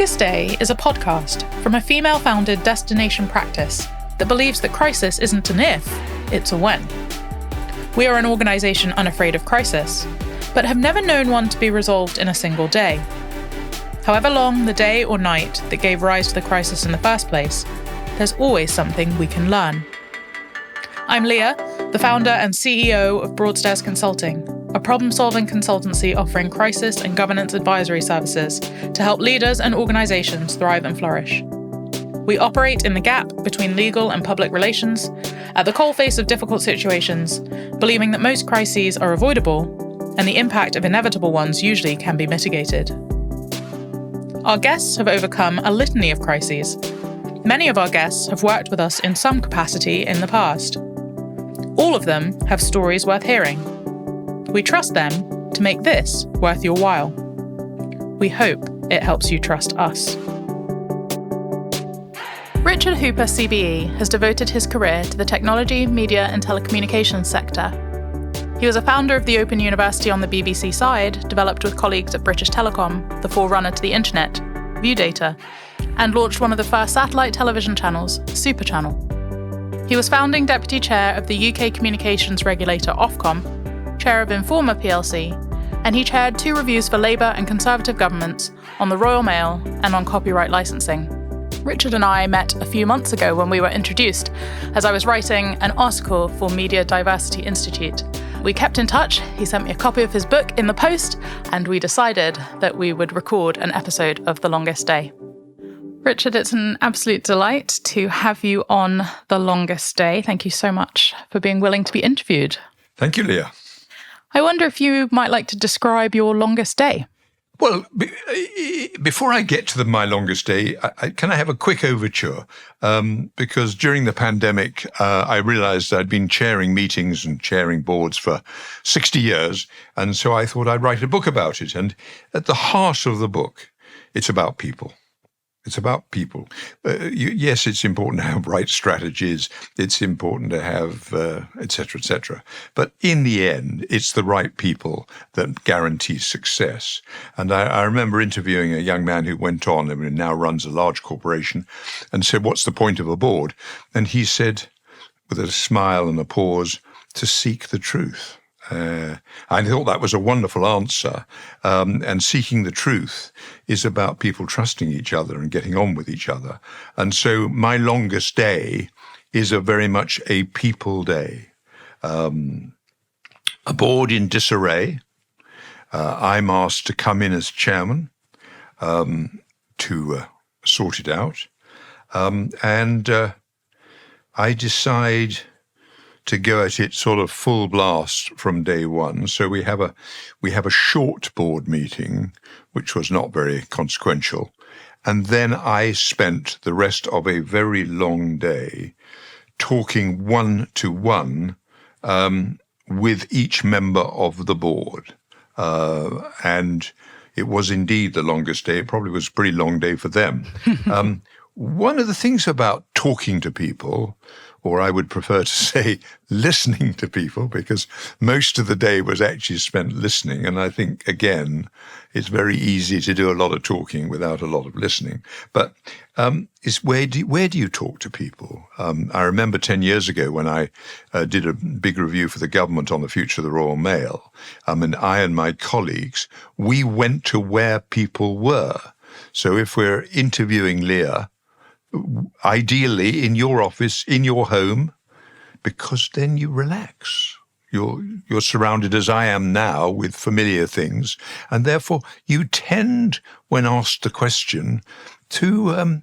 Longest Day is a podcast from a female-founded destination practice that believes that crisis isn't an if, it's a when. We are an organisation unafraid of crisis, but have never known one to be resolved in a single day. However long the day or night that gave rise to the crisis in the first place, there's always something we can learn. I'm Leah, the founder and CEO of Broadstairs Consulting, a problem-solving consultancy offering crisis and governance advisory services to help leaders and organisations thrive and flourish. We operate in the gap between legal and public relations, at the coalface of difficult situations, believing that most crises are avoidable and the impact of inevitable ones usually can be mitigated. Our guests have overcome a litany of crises. Many of our guests have worked with us in some capacity in the past. All of them have stories worth hearing. We trust them to make this worth your while. We hope it helps you trust us. Richard Hooper CBE has devoted his career to the technology, media and telecommunications sector. He was a founder of the Open University on the BBC side, developed with colleagues at British Telecom, the forerunner to the internet, ViewData, and launched one of the first satellite television channels, Super Channel. He was founding deputy chair of the UK communications regulator Ofcom, chair of Informa plc, and he chaired 2 reviews for Labour and Conservative governments on the Royal Mail and on copyright licensing. Richard and I met a few months ago when we were introduced, as I was writing an article for Media Diversity Institute. We kept in touch, he sent me a copy of his book in the post, and we decided that we would record an episode of The Longest Day. Richard, it's an absolute delight to have you on The Longest Day. Thank you so much for being willing to be interviewed. Thank you, Leah. I wonder if you might like to describe your longest day. Well, before I get to my longest day, can I have a quick overture? Because during the pandemic, I realized I'd been chairing meetings and chairing boards for 60 years. And so I thought I'd write a book about it. And at the heart of the book, it's about people. It's about people. Yes, it's important to have right strategies. It's important to have, et cetera, et cetera. But in the end, it's the right people that guarantee success. And I remember interviewing a young man who went on and now runs a large corporation and said, "What's the point of a board?" And he said, with a smile and a pause, "To seek the truth." I thought that was a wonderful answer. And seeking the truth is about people trusting each other and getting on with each other. And so my longest day is very much a people day. A board in disarray. I'm asked to come in as chairman to sort it out. And I decide to go at it sort of full blast from day one. So we have a short board meeting, which was not very consequential. And then I spent the rest of a very long day talking one-to-one with each member of the board. And it was indeed the longest day. It probably was a pretty long day for them. One of the things about talking to people, or I would prefer to say listening to people, because most of the day was actually spent listening. And I think, again, it's very easy to do a lot of talking without a lot of listening. But is where do you talk to people? I remember 10 years ago when I did a big review for the government on the future of the Royal Mail, and I and my colleagues, we went to where people were. So if we're interviewing Leah, ideally in your office, in your home, because then you relax. You're surrounded, as I am now, with familiar things, and therefore you tend, when asked a question, to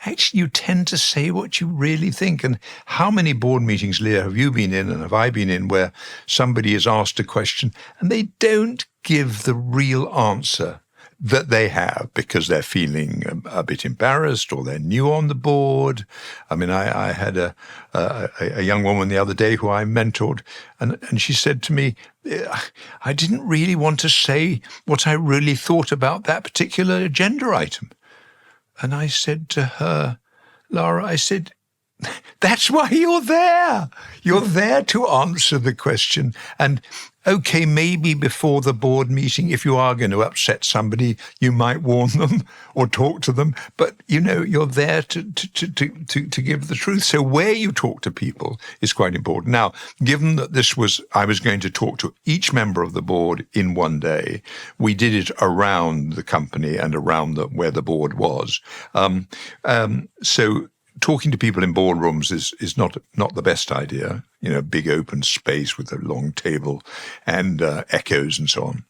actually you tend to say what you really think. And how many board meetings, Leah, have you been in and have I been in where somebody is asked a question and they don't give the real answer that they have because they're feeling a bit embarrassed or they're new on the board? I mean, I had a young woman the other day who I mentored, and she said to me, "I didn't really want to say what I really thought about that particular agenda item." And I said to her, "Lara," I said, That's why you're there. You're there to answer the question. And okay, maybe before the board meeting, if you are going to upset somebody, you might warn them or talk to them. But, you're there to give the truth. So where you talk to people is quite important. Now, given that I was going to talk to each member of the board in one day, we did it around the company and around where the board was. So talking to people in boardrooms is not the best idea. Big open space with a long table and echoes and so on.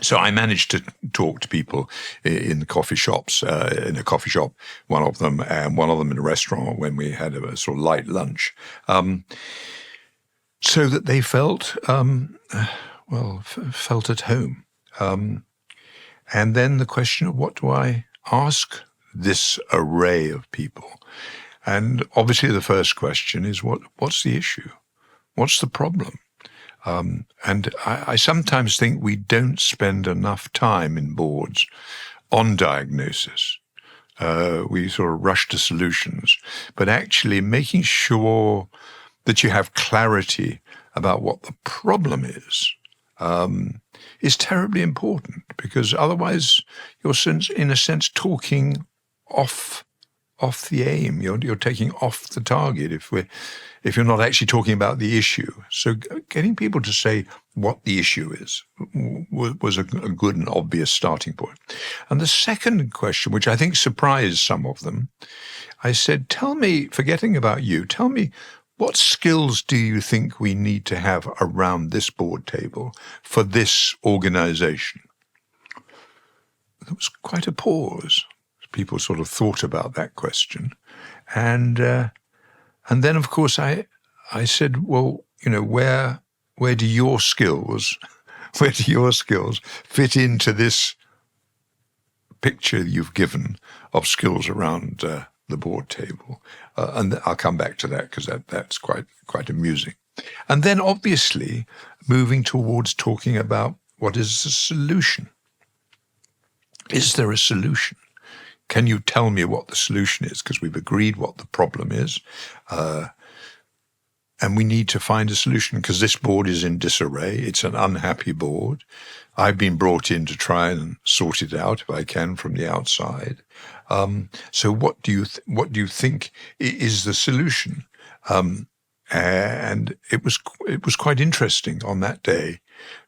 So I managed to talk to people in the coffee shops, in a coffee shop, one of them, and one of them in a restaurant when we had a sort of light lunch, so that they felt at home. And then the question of what do I ask this array of people? And obviously the first question is what's the issue? What's the problem? And I sometimes think we don't spend enough time in boards on diagnosis. We sort of rush to solutions, but actually making sure that you have clarity about what the problem is terribly important, because otherwise you're, in a sense, talking off the aim. You're taking off the target if you're not actually talking about the issue. So getting people to say what the issue is was a good and obvious starting point. And the second question, which I think surprised some of them, I said, tell me, forgetting about you, tell me, what skills do you think we need to have around this board table for this organization? There was quite a pause. People sort of thought about that question. And then, of course, I said, well, where do your skills fit into this picture you've given of skills around the board table? And I'll come back to that because that's quite amusing. And then, obviously, moving towards talking about what is the solution. Is there a solution? Can you tell me what the solution is? Because we've agreed what the problem is. And we need to find a solution because this board is in disarray. It's an unhappy board. I've been brought in to try and sort it out if I can from the outside. So what do you think is the solution? And it was quite interesting on that day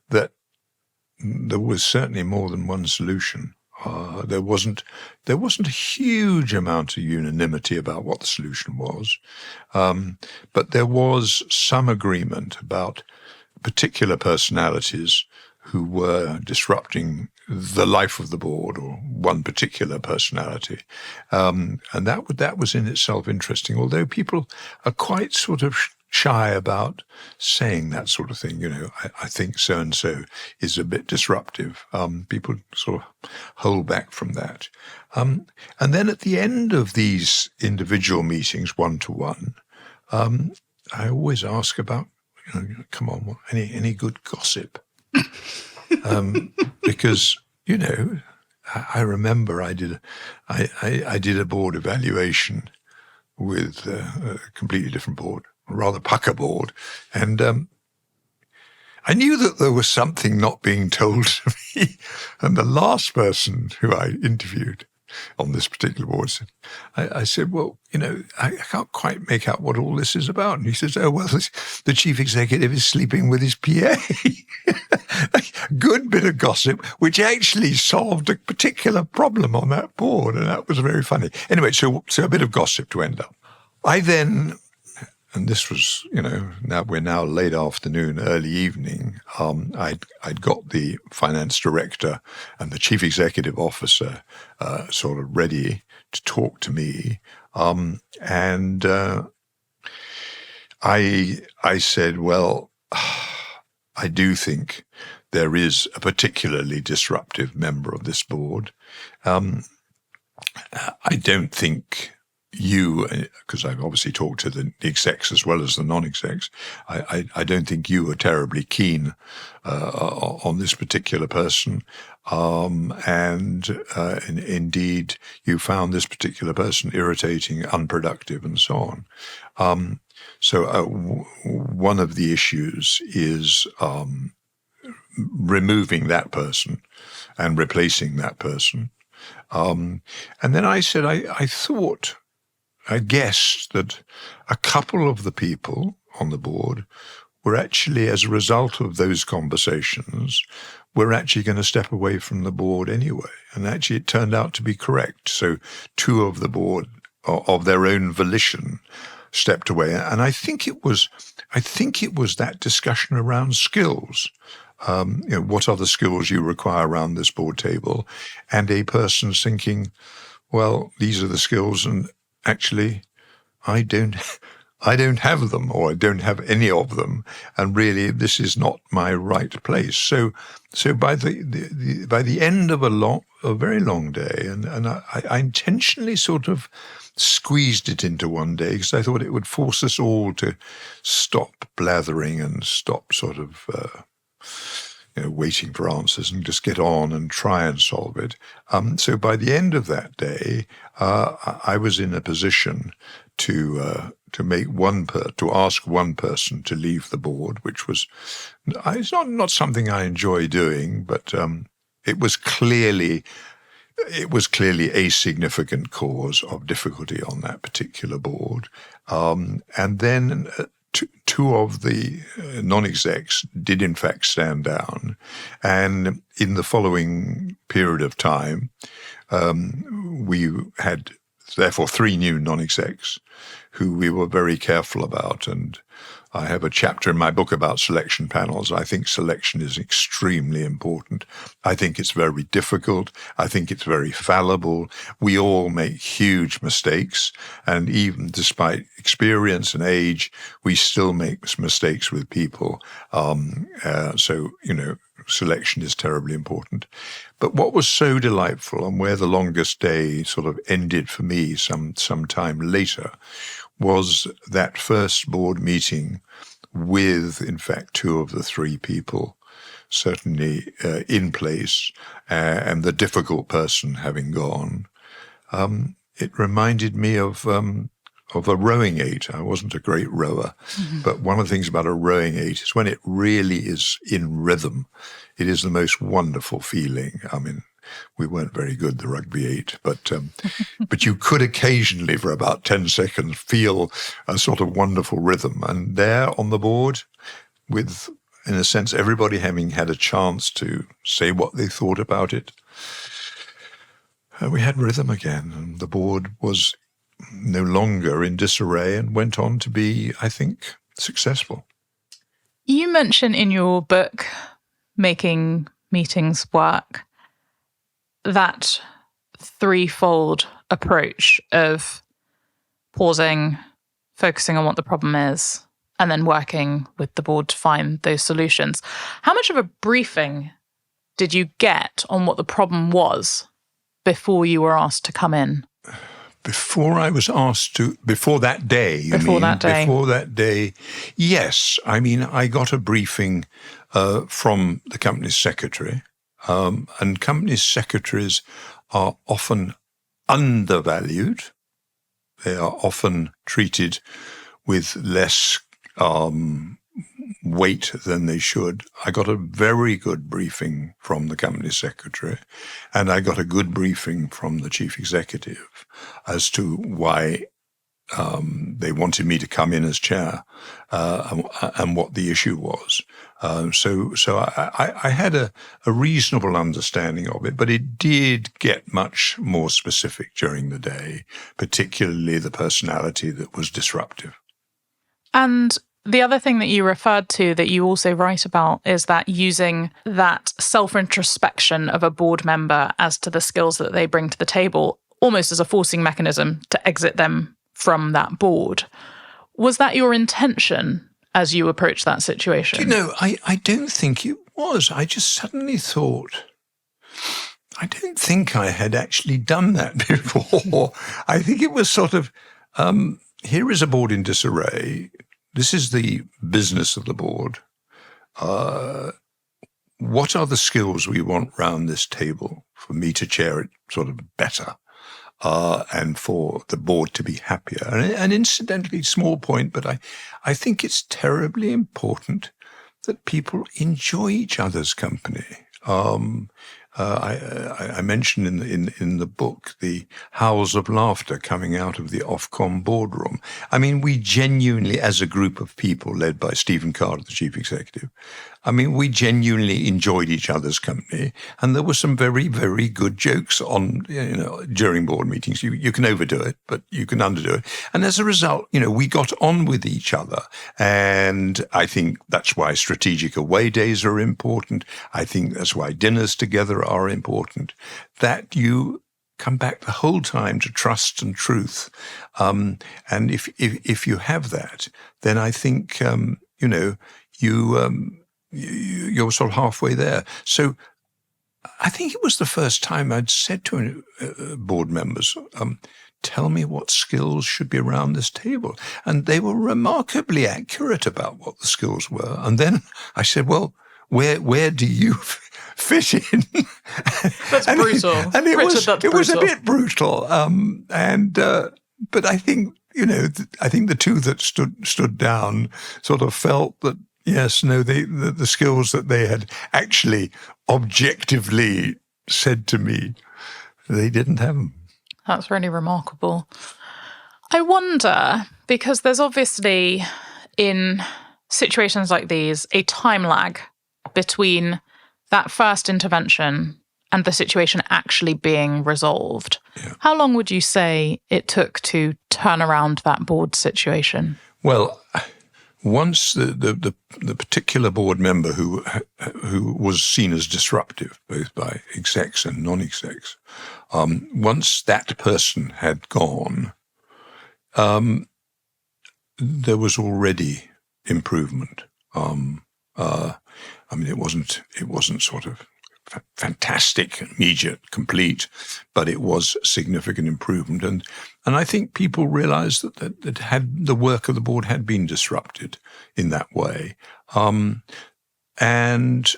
that there was certainly more than one solution. There wasn't a huge amount of unanimity about what the solution was, but there was some agreement about particular personalities who were disrupting the life of the board, or one particular personality, and that was in itself interesting. Although people are quite sort of shy about saying that sort of thing. I think so-and-so is a bit disruptive. People sort of hold back from that. And then at the end of these individual meetings, one-to-one, I always ask about, come on, any good gossip? Because, I remember I did a board evaluation with a completely different board, a rather pucker board, and I knew that there was something not being told to me. And the last person who I interviewed on this particular board said, I said, well, I can't quite make out what all this is about. And he says, oh, well, the chief executive is sleeping with his PA. A good bit of gossip, which actually solved a particular problem on that board. And that was very funny. Anyway, so a bit of gossip to end up. I then, and this was, now we're now late afternoon, early evening. I'd got the finance director and the chief executive officer sort of ready to talk to me, and I said, well, I do think there is a particularly disruptive member of this board. I don't think you, because I've obviously talked to the execs as well as the non-execs, I don't think you were terribly keen on this particular person. Indeed, you found this particular person irritating, unproductive, and so on. One of the issues is removing that person and replacing that person. And then I said, I guessed that a couple of the people on the board were actually, as a result of those conversations, were actually going to step away from the board anyway. And actually it turned out to be correct. So 2 of the board, of their own volition, stepped away. And I think it was that discussion around skills. What are the skills you require around this board table? And a person thinking, well, these are the skills, and actually, I don't have them, or I don't have any of them, and really, this is not my right place. So by the end of a very long day, and I intentionally sort of squeezed it into one day because I thought it would force us all to stop blathering and stop sort of waiting for answers and just get on and try and solve it. So by the end of that day, I was in a position to ask one person to leave the board, which was it's not something I enjoy doing, but it was clearly a significant cause of difficulty on that particular board. And then 2 of the non-execs did in fact stand down. And in the following period of time, we had therefore 3 new non-execs who we were very careful about. And I have a chapter in my book about selection panels. I think selection is extremely important. I think it's very difficult. I think it's very fallible. We all make huge mistakes. And even despite experience and age, we still make mistakes with people. Selection is terribly important. But what was so delightful, and where the longest day sort of ended for me some time later, was that first board meeting with, in fact, 2 of the 3 people certainly in place, and the difficult person having gone. It reminded me of a rowing eight. I wasn't a great rower, but one of the things about a rowing eight is when it really is in rhythm, it is the most wonderful feeling. I mean, we weren't very good, the rugby eight, but you could occasionally, for about 10 seconds, feel a sort of wonderful rhythm. And there on the board, with, in a sense, everybody having had a chance to say what they thought about it, we had rhythm again, and the board was no longer in disarray and went on to be, I think, successful. You mention in your book, Making Meetings Work, that threefold approach of pausing, focusing on what the problem is, and then working with the board to find those solutions. How much of a briefing did you get on what the problem was before you were asked to come in? Before I was asked to, before that day, Before that day, yes. I mean, I got a briefing from the company's secretary, and company secretaries are often undervalued. They are often treated with less weight than they should. I got a very good briefing from the company secretary, and I got a good briefing from the chief executive as to why they wanted me to come in as chair and what the issue was. So I had a reasonable understanding of it, but it did get much more specific during the day, particularly the personality that was disruptive. And the other thing that you referred to that you also write about is that using that self-introspection of a board member as to the skills that they bring to the table, almost as a forcing mechanism to exit them from that board. Was that your intention as you approached that situation? I don't think it was. I just suddenly thought, I don't think I had actually done that before. I think it was sort of, here is a board in disarray. This is the business of the board. What are the skills we want round this table for me to chair it sort of better, and for the board to be happier? And incidentally, small point, but I think it's terribly important that people enjoy each other's company. I mentioned in the book the howls of laughter coming out of the Ofcom boardroom. I mean, we genuinely, as a group of people led by Stephen Carter, the chief executive, we genuinely enjoyed each other's company, and there were some very, very good jokes on, during board meetings. You can overdo it, but you can underdo it. And as a result, we got on with each other. And I think that's why strategic away days are important. I think that's why dinners together are important, that you come back the whole time to trust and truth. And if you have that, then I think, you're sort of halfway there. So I think it was the first time I'd said to board members, tell me what skills should be around this table. And they were remarkably accurate about what the skills were. And then I said, well, where do you fit in? That's brutal. It was a bit brutal. But I think, I think the two that stood down sort of felt that, yes, no, the skills that they had actually objectively said to me, they didn't have them. That's really remarkable. I wonder, because there's obviously, in situations like these, a time lag between that first intervention and the situation actually being resolved. Yeah. How long would you say it took to turn around that board situation? Well, once the particular board member who was seen as disruptive, both by execs and non-execs, once that person had gone, there was already improvement. It wasn't sort of fantastic, immediate, complete, but it was significant improvement. And I think people realized that the work of the board had been disrupted in that way. And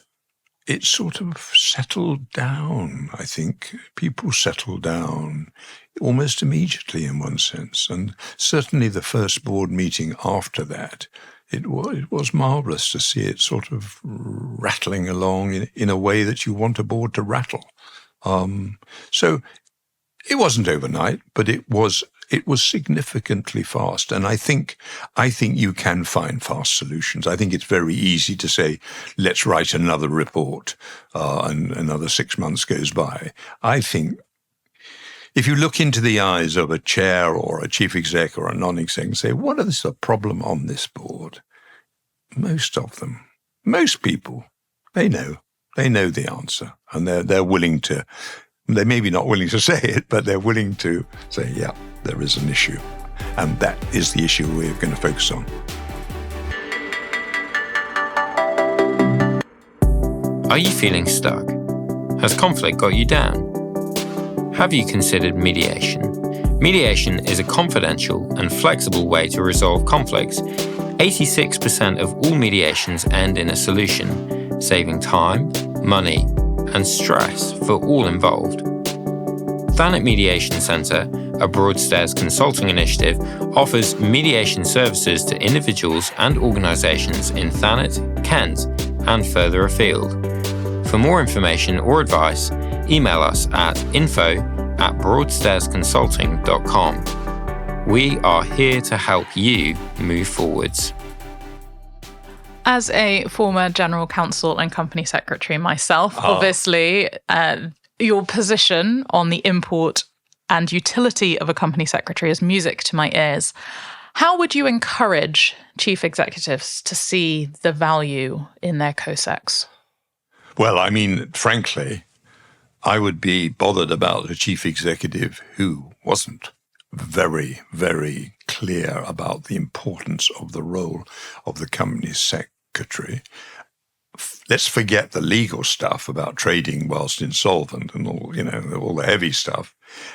it sort of settled down. I think people settled down almost immediately in one sense. And certainly the first board meeting after that, it was marvelous to see it sort of rattling along in a way that you want a board to rattle. So it wasn't overnight, but it was significantly fast. And I think you can find fast solutions. I think it's very easy to say, let's write another report, and another 6 months goes by. I think if you look into the eyes of a chair or a chief exec or a non-exec and say, what is the problem on this board? Most people, they know the answer, and they're willing to, they may be not willing to say it, but they're willing to say, yeah, there is an issue. And that is the issue we're going to focus on. Are you feeling stuck? Has conflict got you down? Have you considered mediation? Mediation is a confidential and flexible way to resolve conflicts. 86% of all mediations end in a solution, saving time, money, and stress for all involved. Thanet Mediation Centre, a Broadstairs consulting initiative, offers mediation services to individuals and organisations in Thanet, Kent, and further afield. For more information or advice, email us at info@broadstairsconsulting.com. We are here to help you move forwards. As a former general counsel and company secretary myself, obviously, your position on the import and utility of a company secretary is music to my ears. How would you encourage chief executives to see the value in their co-secs? Well, frankly, I would be bothered about a chief executive who wasn't very, very clear about the importance of the role of the company's secretary. let's forget the legal stuff about trading whilst insolvent and all the heavy stuff.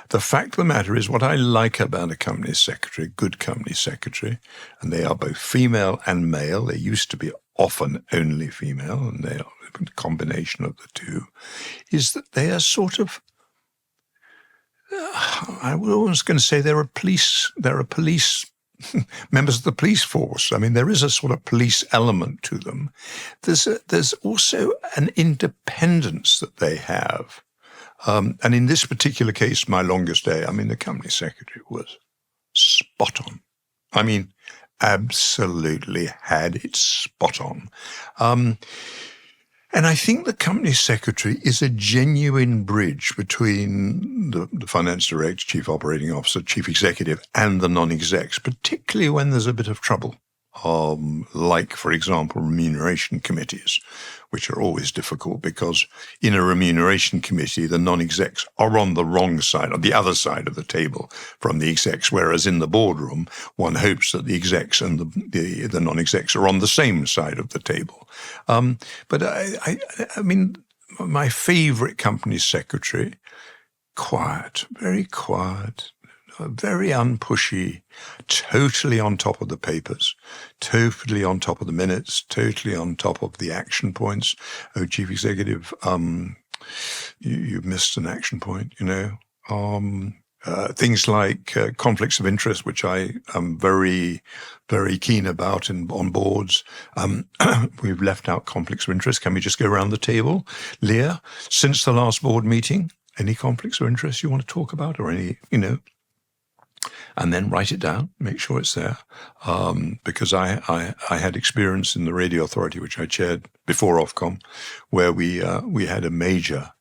The fact of the matter is, what I like about a company secretary, a good company secretary, and they are both female and male. They used to be often only female, and they are a combination of the two, is that they are sort of, I was going to say they're police members of the police force. I mean, there is a sort of police element to them. There's also an independence that they have. And in this particular case, my longest day, I mean, the company secretary was spot on. I mean, absolutely had it spot on. And I think the company secretary is a genuine bridge between the finance director, chief operating officer, chief executive, and the non-execs, particularly when there's a bit of trouble. Like, for example, remuneration committees, which are always difficult because in a remuneration committee, the non-execs are on the wrong side, on the other side of the table from the execs, whereas in the boardroom, one hopes that the execs and the non-execs are on the same side of the table. But I mean, my favorite company secretary, quiet, very quiet, very unpushy, totally on top of the papers, totally on top of the minutes, totally on top of the action points. Oh, chief executive, you missed an action point, things like conflicts of interest, which I am very, very keen about on boards. We've left out conflicts of interest. Can we just go around the table? Leah, since the last board meeting, any conflicts of interest you want to talk about, or any, and then write it down, make sure it's there. Because I had experience in the radio authority, which I chaired before Ofcom, where we had a major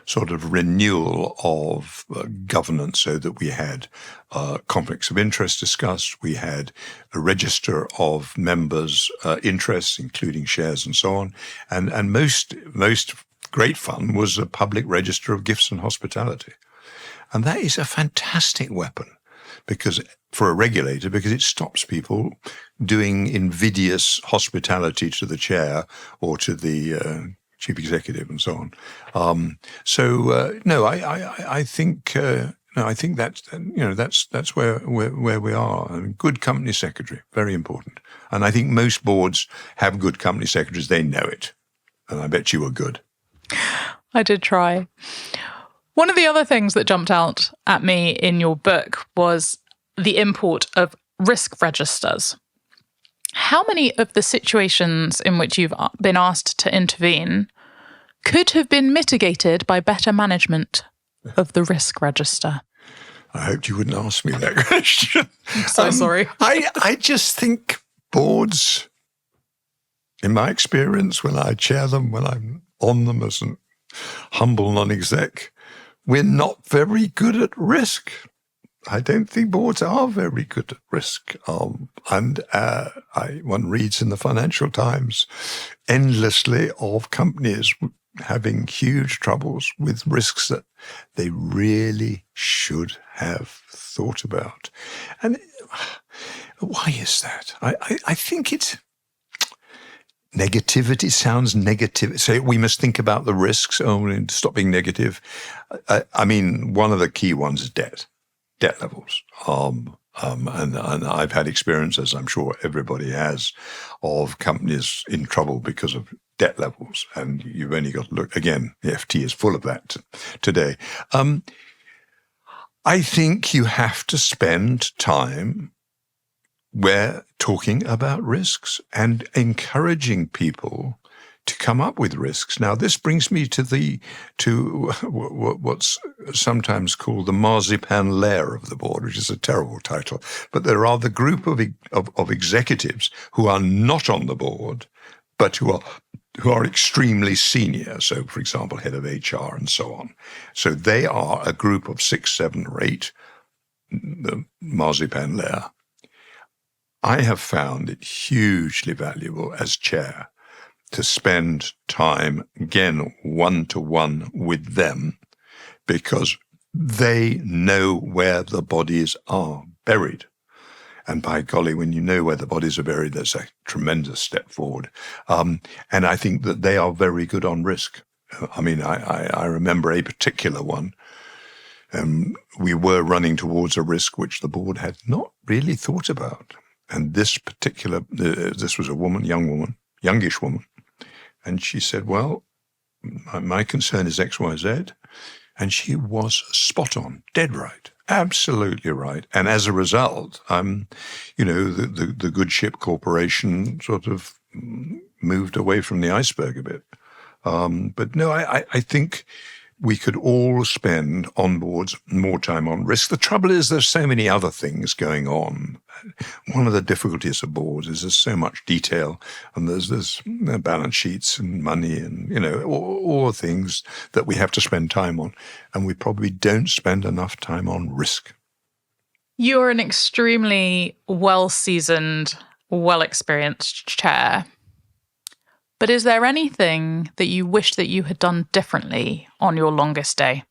sort of renewal of governance, so that we had conflicts of interest discussed. We had a register of members' interests, including shares and so on. And most great fun was a public register of gifts and hospitality. And that is a fantastic weapon for a regulator, because it stops people doing invidious hospitality to the chair or to the chief executive and so on. I think that's where we are. I mean, good company secretary, very important. And I think most boards have good company secretaries. They know it, and I bet you were good. I did try. One of the other things that jumped out at me in your book was the import of risk registers. How many of the situations in which you've been asked to intervene could have been mitigated by better management of the risk register? I hoped you wouldn't ask me that question. I'm so sorry. I just think boards, in my experience, when I chair them, when I'm on them as an humble non-exec, we're not very good at risk. I don't think boards are very good at risk. One reads in the Financial Times endlessly of companies having huge troubles with risks that they really should have thought about. And why is that? I think it's negativity. Sounds negative. So we must think about the risks. Stop being negative. I mean, one of the key ones is debt levels. And I've had experience, as I'm sure everybody has, of companies in trouble because of debt levels. And you've only got to look, again, the FT is full of that today. I think you have to spend time talking about risks and encouraging people to come up with risks. Now, this brings me to what's sometimes called the marzipan layer of the board, which is a terrible title. But there are the group of executives who are not on the board, but who are extremely senior. So, for example, head of HR and so on. So they are a group of 6, 7, or 8, the marzipan layer. I have found it hugely valuable as chair to spend time, again, one-to-one with them, because they know where the bodies are buried. And by golly, when you know where the bodies are buried, that's a tremendous step forward. And I think that they are very good on risk. I mean, I remember a particular one. We were running towards a risk which the board had not really thought about. And this was a woman, youngish woman. And she said, well, my concern is X, Y, Z. And she was spot on, dead right, absolutely right. And as a result, the Good Ship Corporation sort of moved away from the iceberg a bit. But no, I think we could all spend on boards more time on risk. The trouble is there's so many other things going on. One of the difficulties of boards is there's so much detail, and there's balance sheets and money and, all things that we have to spend time on, and we probably don't spend enough time on risk. You're an extremely well-seasoned, well-experienced chair. But is there anything that you wish that you had done differently on your longest day?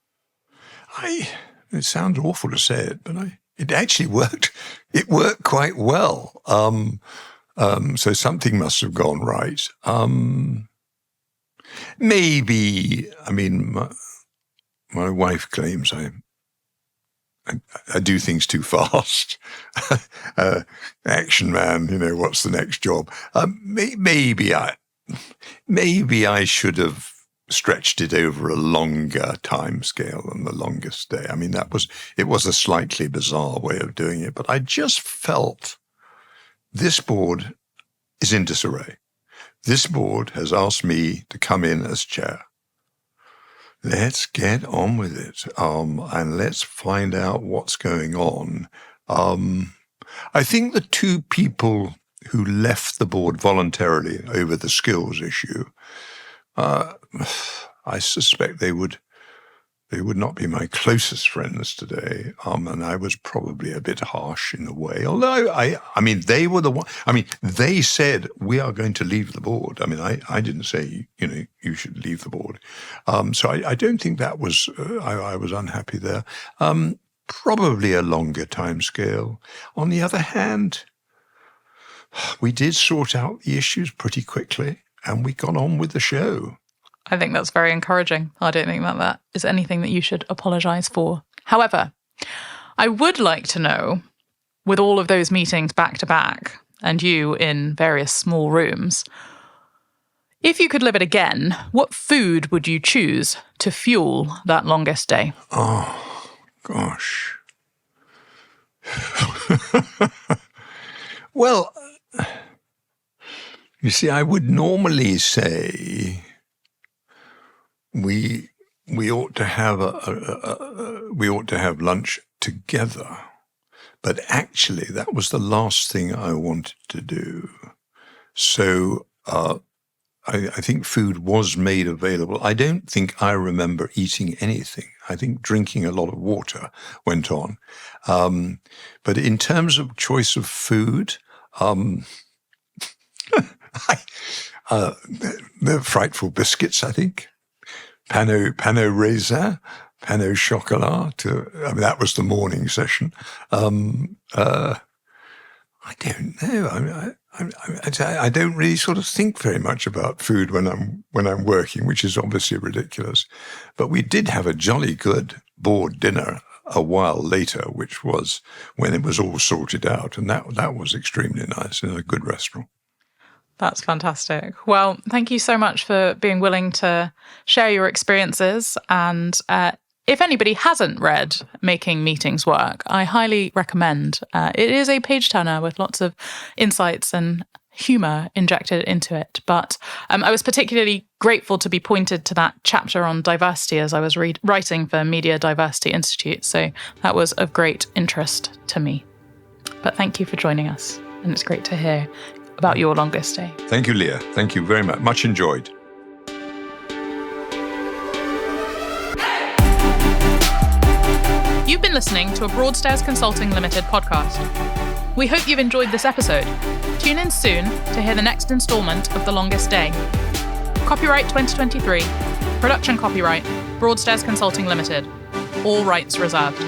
It sounds awful to say it, but it actually worked. It worked quite well. So something must have gone right. Maybe, my wife claims I do things too fast. Action man, what's the next job? Maybe I should have stretched it over a longer time scale than the longest day. I mean, it was a slightly bizarre way of doing it, but I just felt this board is in disarray. This board has asked me to come in as chair. Let's get on with it, and let's find out what's going on. I think the two people who left the board voluntarily over the skills issue, I suspect they would not be my closest friends today. And I was probably a bit harsh in a way. Although they were the one. They said we are going to leave the board. I didn't say you should leave the board. So I don't think that was. I was unhappy there. Probably a longer time scale. On the other hand, we did sort out the issues pretty quickly, and we got on with the show. I think that's very encouraging. I don't think that is anything that you should apologise for. However, I would like to know, with all of those meetings back to back, and you in various small rooms, if you could live it again, what food would you choose to fuel that longest day? Oh, gosh. Well, you see, I would normally say we ought to have lunch together, but actually that was the last thing I wanted to do. So I think food was made available. I don't think I remember eating anything. I think drinking a lot of water went on. But in terms of choice of food, they're frightful biscuits, I think. Pain raisin, pain au chocolat. That was the morning session. I don't know. I don't really sort of think very much about food when I'm working, which is obviously ridiculous. But we did have a jolly good board dinner a while later, which was when it was all sorted out, and that was extremely nice in a good restaurant. That's fantastic. Well, thank you so much for being willing to share your experiences. And if anybody hasn't read Making Meetings Work, I highly recommend. It is a page turner with lots of insights and humour injected into it. But I was particularly grateful to be pointed to that chapter on diversity as I was writing for Media Diversity Institute. So that was of great interest to me. But thank you for joining us. And it's great to hear about your longest day. Thank you, Leah. Thank you very much. Much enjoyed. You've been listening to a Broadstairs Consulting Limited podcast. We hope you've enjoyed this episode. Tune in soon to hear the next instalment of The Longest Day. Copyright 2023. Production copyright Broadstairs Consulting Limited. All rights reserved.